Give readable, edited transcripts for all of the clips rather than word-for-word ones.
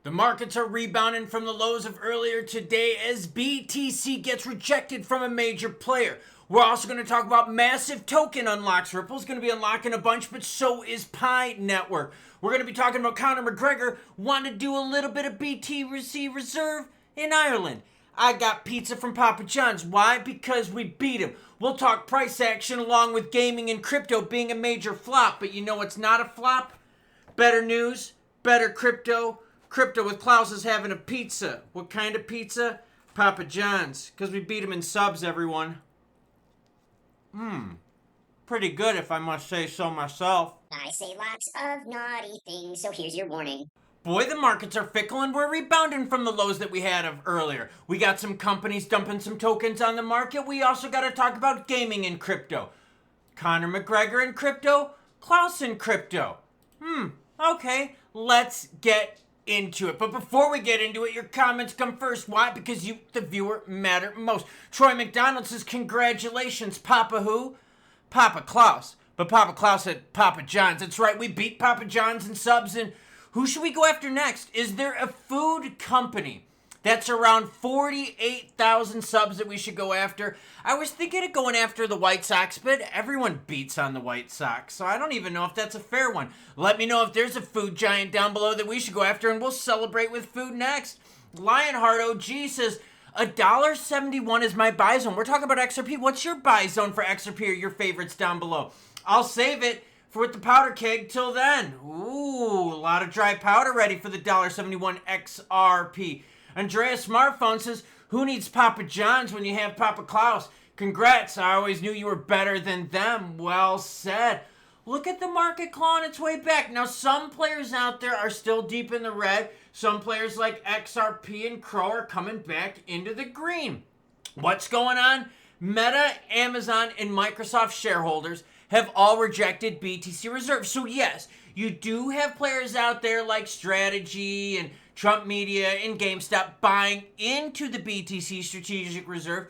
The markets are rebounding from the lows of earlier today as BTC gets rejected from a major player. We're also going to talk about massive token unlocks. Ripple's going to be unlocking a bunch, but so is Pi Network. We're going to be talking about Conor McGregor wanting to do a little bit of BTC reserve in Ireland. I got pizza from Papa John's. Why? Because we beat him. We'll talk price action along with gaming and crypto being a major flop. But you know what's not a flop? Better news, better crypto. Crypto with Klaus is having a pizza. What kind of pizza? Papa John's. Because we beat him in subs, everyone. Pretty good if I must say so myself. I say lots of naughty things, so here's your warning. Boy, the markets are fickle and we're rebounding from the lows that we had of earlier. We got some companies dumping some tokens on the market. We also got to talk about gaming and crypto. Conor McGregor in crypto, Klaus in crypto. Okay, let's get into it. But before we get into it, your comments come first. Why? Because you, the viewer, matter most. Troy McDonald says, congratulations, Papa who? Papa Klaus. But Papa Klaus at Papa John's. That's right, we beat Papa John's in subs. And who should we go after next? Is there a food company that's around 48,000 subs that we should go after? I was thinking of going after the White Sox, but everyone beats on the White Sox, so I don't even know if that's a fair one. Let me know if there's a food giant down below that we should go after, and we'll celebrate with food next. Lionheart OG says, $1.71 is my buy zone. We're talking about XRP. What's your buy zone for XRP or your favorites down below? I'll save it for with the powder keg till then. Ooh, a lot of dry powder ready for the $1.71 XRP. Andrea Smartphone says, who needs Papa John's when you have Papa Klaus? Congrats, I always knew you were better than them. Well said. Look at the market clawing its way back. Now, some players out there are still deep in the red. Some players like XRP and Crow are coming back into the green. What's going on? Meta, Amazon, and Microsoft shareholders have all rejected BTC Reserve. So yes, you do have players out there like Strategy and Trump Media and GameStop buying into the BTC Strategic Reserve,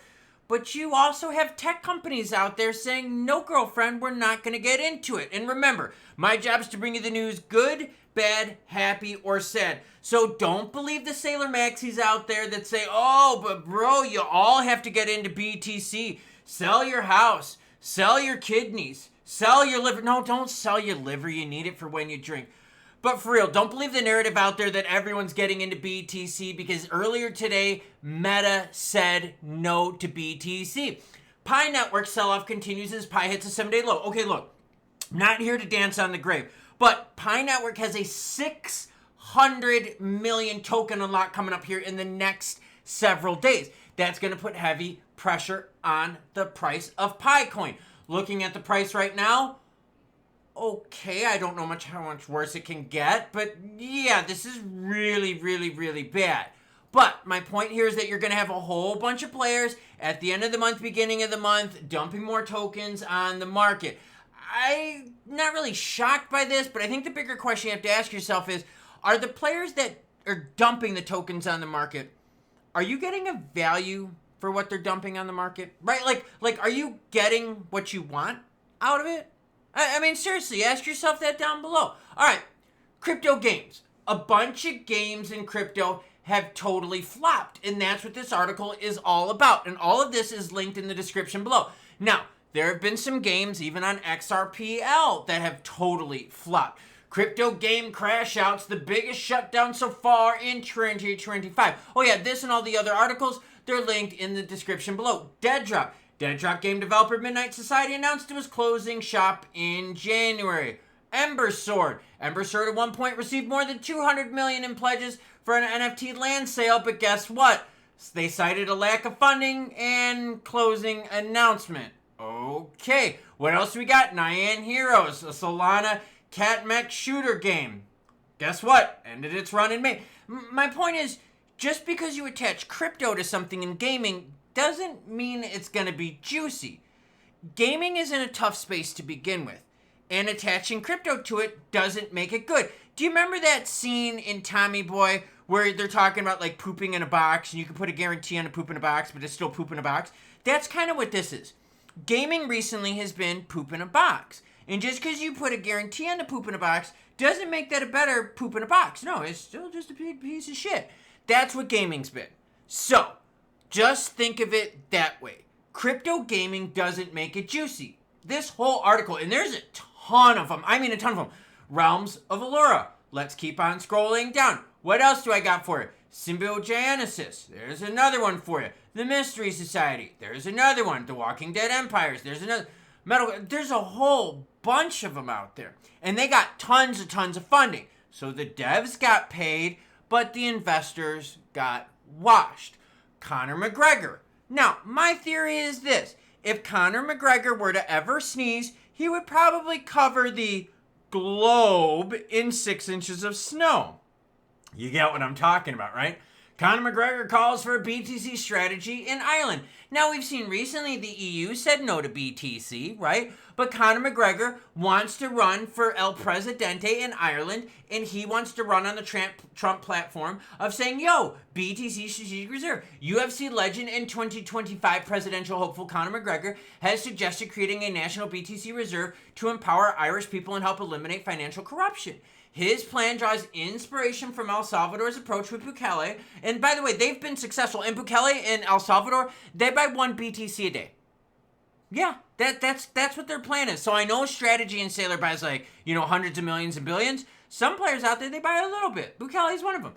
but you also have tech companies out there saying, no, girlfriend, we're not going to get into it. And remember, my job is to bring you the news good, bad, happy, or sad. So don't believe the Sailor Maxis out there that say, oh, but bro, you all have to get into BTC. Sell your house, sell your kidneys, sell your liver. No, don't sell your liver. You need it for when you drink. But for real, don't believe the narrative out there that everyone's getting into BTC, because earlier today, Meta said no to BTC. Pi Network sell-off continues as Pi hits a 7-day low. Okay, look, I'm not here to dance on the grave, but Pi Network has a 600 million token unlock coming up here in the next several days. That's going to put heavy pressure on the price of Pi coin. Looking at the price right now, okay, I don't know how much worse it can get, but yeah, this is really, really, really bad. But my point here is that you're going to have a whole bunch of players at the end of the month, beginning of the month, dumping more tokens on the market. I'm not really shocked by this, but I think the bigger question you have to ask yourself is, are the players that are dumping the tokens on the market, are you getting a value for what they're dumping on the market? Right? Like, are you getting what you want out of it? I mean, seriously, ask yourself that down below. All right, crypto games. A bunch of games in crypto have totally flopped, and that's what this article is all about. And all of this is linked in the description below. Now, there have been some games, even on XRPL, that have totally flopped. Crypto game crash outs, the biggest shutdown so far in 2025. Oh yeah, this and all the other articles, they're linked in the description below. Dead Drop game developer Midnight Society announced it was closing shop in January. Ember Sword at one point received more than 200 million in pledges for an NFT land sale, but guess what? They cited a lack of funding and closing announcement. Okay, what else we got? Nyan Heroes, a Solana cat mech shooter game. Guess what? Ended its run in May. My point is, just because you attach crypto to something in gaming doesn't mean it's going to be juicy. Gaming is in a tough space to begin with, and attaching crypto to it doesn't make it good. Do you remember that scene in Tommy Boy where they're talking about like pooping in a box, and you can put a guarantee on a poop in a box, but it's still poop in a box? That's kind of what this is. Gaming recently has been poop in a box. And just because you put a guarantee on the poop in a box doesn't make that a better poop in a box. No, it's still just a big piece of shit. That's what gaming's been. So, just think of it that way. Crypto gaming doesn't make it juicy. This whole article, and there's a ton of them. I mean a ton of them. Realms of Allura. Let's keep on scrolling down. What else do I got for you? Symbiogenesis. There's another one for you. The Mystery Society. There's another one. The Walking Dead Empires. There's another. There's a whole bunch of them out there. And they got tons of funding. So the devs got paid, but the investors got washed. Conor McGregor. Now, my theory is this. If Conor McGregor were to ever sneeze, he would probably cover the globe in 6 inches of snow. You get what I'm talking about, right? Conor McGregor calls for a BTC strategy in Ireland. Now, we've seen recently the EU said no to BTC, right? But Conor McGregor wants to run for El Presidente in Ireland, and he wants to run on the Trump platform of saying, yo, BTC strategic reserve. UFC legend and 2025 presidential hopeful Conor McGregor has suggested creating a national BTC reserve to empower Irish people and help eliminate financial corruption. His plan draws inspiration from El Salvador's approach with Bukele. And by the way, they've been successful. In Bukele and El Salvador, they buy 1 BTC a day. Yeah, that's what their plan is. So I know strategy and Sailor buys hundreds of millions and billions. Some players out there, they buy a little bit. Bukele's one of them.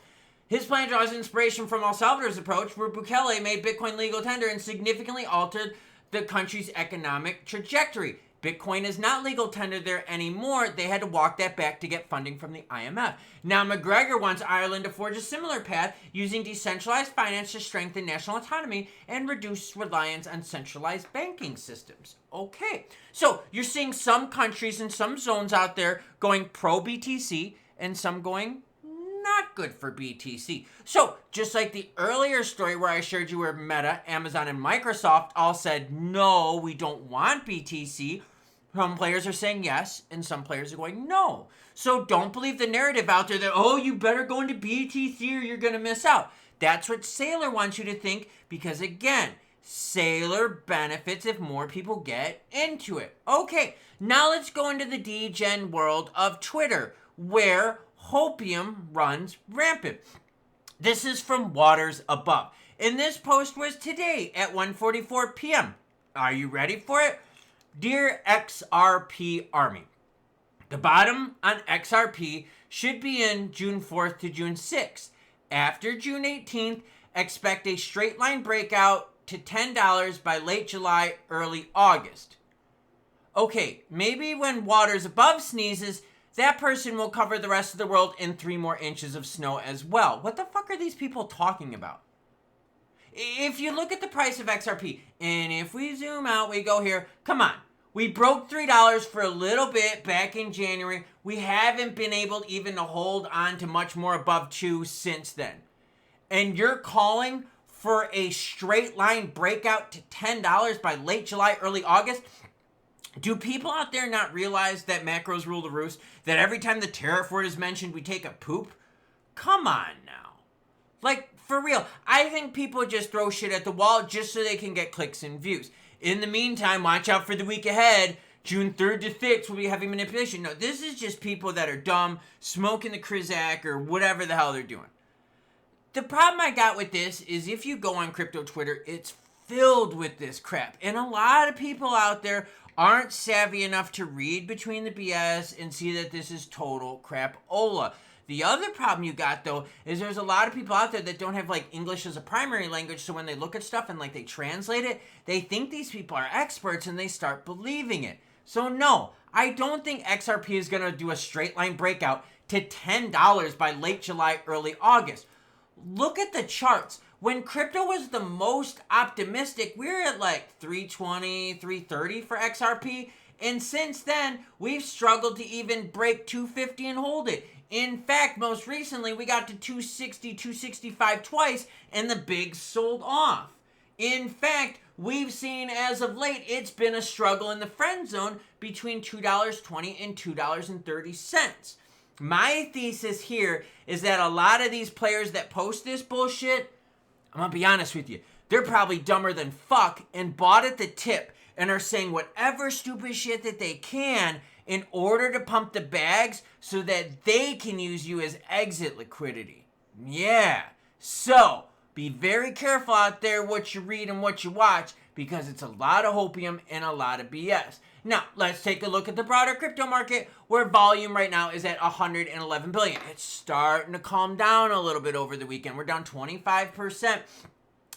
His plan draws inspiration from El Salvador's approach, where Bukele made Bitcoin legal tender and significantly altered the country's economic trajectory. Bitcoin is not legal tender there anymore. They had to walk that back to get funding from the IMF. Now, McGregor wants Ireland to forge a similar path using decentralized finance to strengthen national autonomy and reduce reliance on centralized banking systems. Okay, so you're seeing some countries and some zones out there going pro-BTC and some going not good for BTC. So, just like the earlier story where I shared you where Meta, Amazon, and Microsoft all said, no, we don't want BTC. Some players are saying yes, and some players are going no. So don't believe the narrative out there that, oh, you better go into BTC or you're going to miss out. That's what Sailor wants you to think because, again, Sailor benefits if more people get into it. Okay, now let's go into the degen world of Twitter, where hopium runs rampant. This is from Waters Above. And this post was today at 1:44 p.m. Are you ready for it? Dear XRP Army, the bottom on XRP should be in June 4th to June 6th. After June 18th, expect a straight line breakout to $10 by late July, early August. Okay, maybe when Waters Above sneezes, that person will cover the rest of the world in 3 more inches of snow as well. What the fuck are these people talking about? If you look at the price of XRP, and if we zoom out, we go here, come on. We broke $3 for a little bit back in January. We haven't been able even to hold on to much more above 2 since then. And you're calling for a straight line breakout to $10 by late July, early August? Do people out there not realize that macros rule the roost? That every time the tariff word is mentioned, we take a poop? Come on now. Like, for real. I think people just throw shit at the wall just so they can get clicks and views. In the meantime, watch out for the week ahead. June 3rd to 6th will be heavy manipulation. No, this is just people that are dumb, smoking the Krizak or whatever the hell they're doing. The problem I got with this is if you go on crypto Twitter, it's filled with this crap. And a lot of people out there aren't savvy enough to read between the BS and see that this is total crap-ola. The other problem you got, though, is there's a lot of people out there that don't have, English as a primary language, so when they look at stuff and, they translate it, they think these people are experts and they start believing it. So, no, I don't think XRP is going to do a straight line breakout to $10 by late July, early August. Look at the charts. When crypto was the most optimistic, we were at 320, 330 for XRP. And since then, we've struggled to even break 250 and hold it. In fact, most recently, we got to 260, 265 twice, and the bigs sold off. In fact, we've seen as of late, it's been a struggle in the friend zone between $2.20 and $2.30. My thesis here is that a lot of these players that post this bullshit, I'm going to be honest with you, they're probably dumber than fuck and bought at the tip and are saying whatever stupid shit that they can in order to pump the bags so that they can use you as exit liquidity. Yeah. So, be very careful out there what you read and what you watch, because it's a lot of hopium and a lot of BS. Now, let's take a look at the broader crypto market, where volume right now is at 111 billion. It's starting to calm down a little bit over the weekend. We're down 25%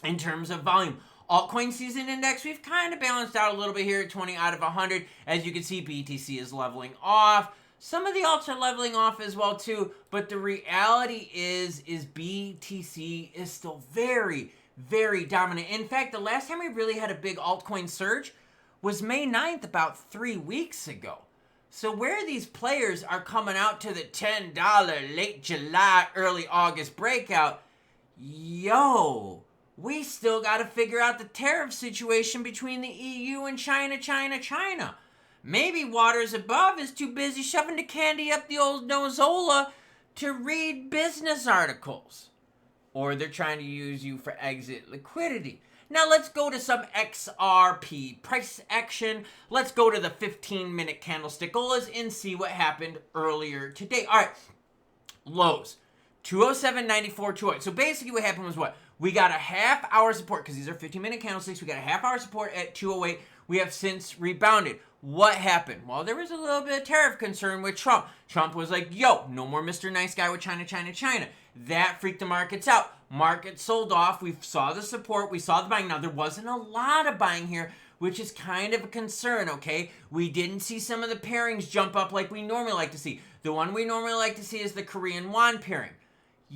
in terms of volume. Altcoin season index, we've kind of balanced out a little bit here at 20 out of 100. As you can see, BTC is leveling off. Some of the alts are leveling off as well too, but the reality is BTC is still very, very dominant. In fact, the last time we really had a big altcoin surge was May 9th, about 3 weeks ago. So where these players are coming out to the $10 late July, early August breakout, yo, we still got to figure out the tariff situation between the EU and China. Maybe Waters Above is too busy shoving the candy up the old nozola to read business articles. Or they're trying to use you for exit liquidity. Now let's go to some XRP price action. Let's go to the 15-minute candlestickolas and see what happened earlier today. All right, lows, 207.94, 208. So basically what happened was what? We got a half-hour support, because these are 15-minute candlesticks. We got a half-hour support at 208. We have since rebounded. What happened? Well, there was a little bit of tariff concern with Trump. Trump was like, yo, no more Mr. Nice Guy with China. That freaked the markets out. Market sold off. We saw the support. We saw the buying. Now, there wasn't a lot of buying here, which is kind of a concern, okay? We didn't see some of the pairings jump up like we normally like to see. The one we normally like to see is the Korean won pairing.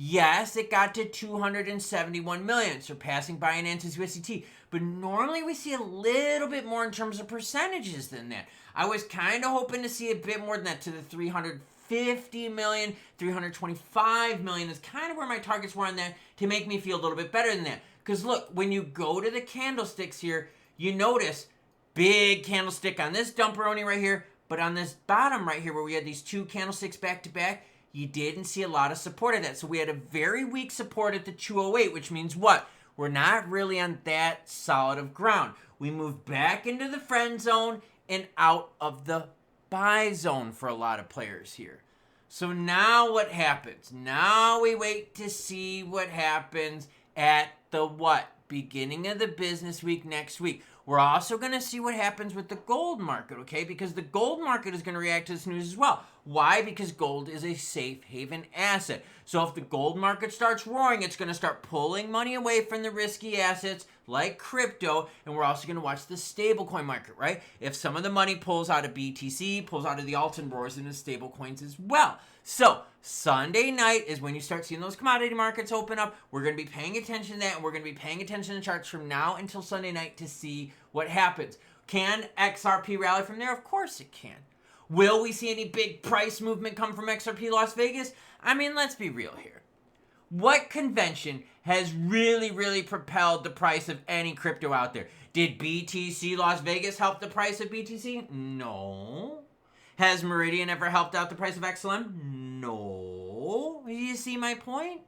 Yes, it got to 271 million, surpassing Binance's USDT. But normally we see a little bit more in terms of percentages than that. I was kind of hoping to see a bit more than that, to the 350 million, 325 million is kind of where my targets were on that, to make me feel a little bit better than that. Because look, when you go to the candlesticks here, you notice big candlestick on this dumperoni right here, but on this bottom right here where we had these two candlesticks back to back, you didn't see a lot of support of that. So we had a very weak support at the 208, which means what? We're not really on that solid of ground. We moved back into the friend zone and out of the buy zone for a lot of players here. So now what happens? Now we wait to see what happens at the what? Beginning of the business week next week. We're also going to see what happens with the gold market, okay? Because the gold market is going to react to this news as well. Why? Because gold is a safe haven asset. So if the gold market starts roaring, it's going to start pulling money away from the risky assets like crypto. And we're also going to watch the stablecoin market, right? If some of the money pulls out of BTC, pulls out of the alt and roars into stablecoins as well. So Sunday night is when you start seeing those commodity markets open up. We're going to be paying attention to that, and we're going to be paying attention to charts from now until Sunday night to see what happens. Can XRP rally from there? Of course it can. Will we see any big price movement come from XRP Las Vegas? I mean, let's be real here. What convention has really propelled the price of any crypto out there? Did BTC Las Vegas help the price of BTC? No. Has Meridian ever helped out the price of XLM? No. You see my point?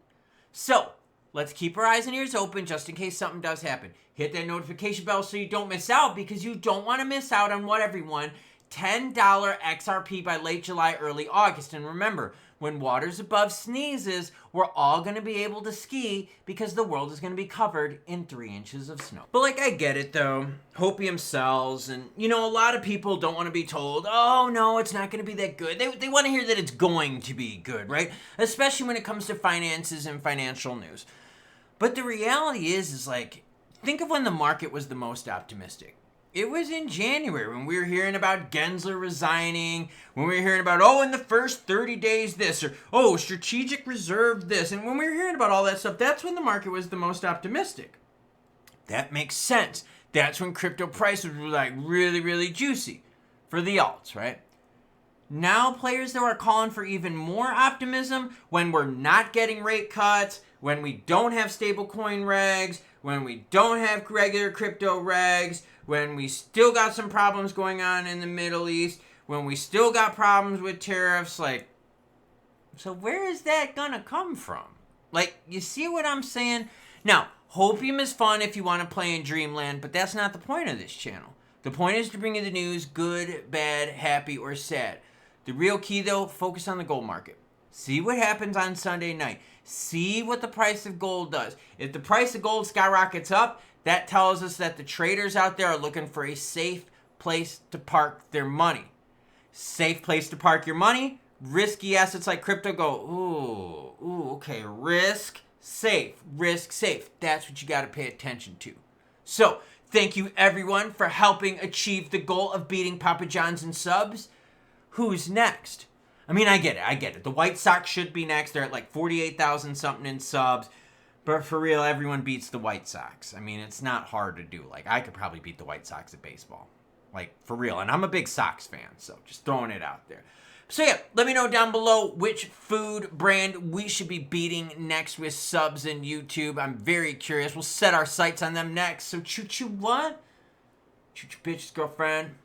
So, let's keep our eyes and ears open just in case something does happen. Hit that notification bell so you don't miss out, because you don't want to miss out on what, everyone? $10 XRP by late July, early August. And remember, when Waters Above sneezes, we're all going to be able to ski, because the world is going to be covered in 3 inches of snow. But like, I get it though. Hopium sells, and you know, a lot of people don't want to be told, oh no, it's not going to be that good. They want to hear that it's going to be good, right? Especially when it comes to finances and financial news. But the reality is like, think of when the market was the most optimistic. It was in January when we were hearing about Gensler resigning, when we were hearing about, oh, in the first 30 days this, or, oh, strategic reserve this. And when we were hearing about all that stuff, that's when the market was the most optimistic. That makes sense. That's when crypto prices were like really juicy for the alts, right? Now players that are calling for even more optimism when we're not getting rate cuts, when we don't have stablecoin regs, when we don't have regular crypto regs, when we still got some problems going on in the Middle East, when we still got problems with tariffs, like, so where is that gonna come from? Like, you see what I'm saying? Now, hopium is fun if you want to play in dreamland, but that's not the point of this channel. The point is to bring you the news, good, bad, happy, or sad. The real key, though, focus on the gold market. See what happens on Sunday night. See what the price of gold does. If the price of gold skyrockets up, that tells us that the traders out there are looking for a safe place to park their money. Safe place to park your money. Risky assets like crypto go, okay, risk safe. That's what you got to pay attention to. So, thank you everyone for helping achieve the goal of beating Papa John's in subs. Who's next? I mean, I get it. The White Sox should be next. They're at like 48,000 something in subs. But for real, everyone beats the White Sox. I mean, it's not hard to do. Like, I could probably beat the White Sox at baseball. Like, for real. And I'm a big Sox fan, so just throwing it out there. So yeah, let me know down below which food brand we should be beating next with subs in YouTube. I'm very curious. We'll set our sights on them next. So choo-choo what? Choo-choo bitches, girlfriend.